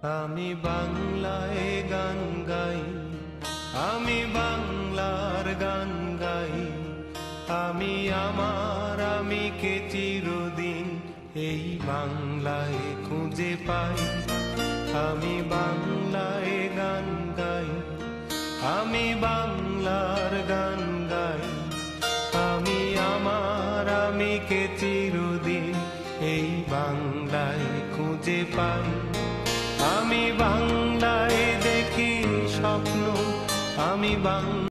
আমি বাংলায় গান গাই, আমি বাংলার গান গাই। আমি আমার আমিকে চিরদিন এই বাংলায় খুঁজে পাই। আমি বাংলায় গান গাই, আমি বাংলার গান গাই। আমি আমার আমিকে চিরদিন এই বাংলায় খুঁজে পাই। আমি বাংলায় দেখি স্বপ্ন, আমি বাংলা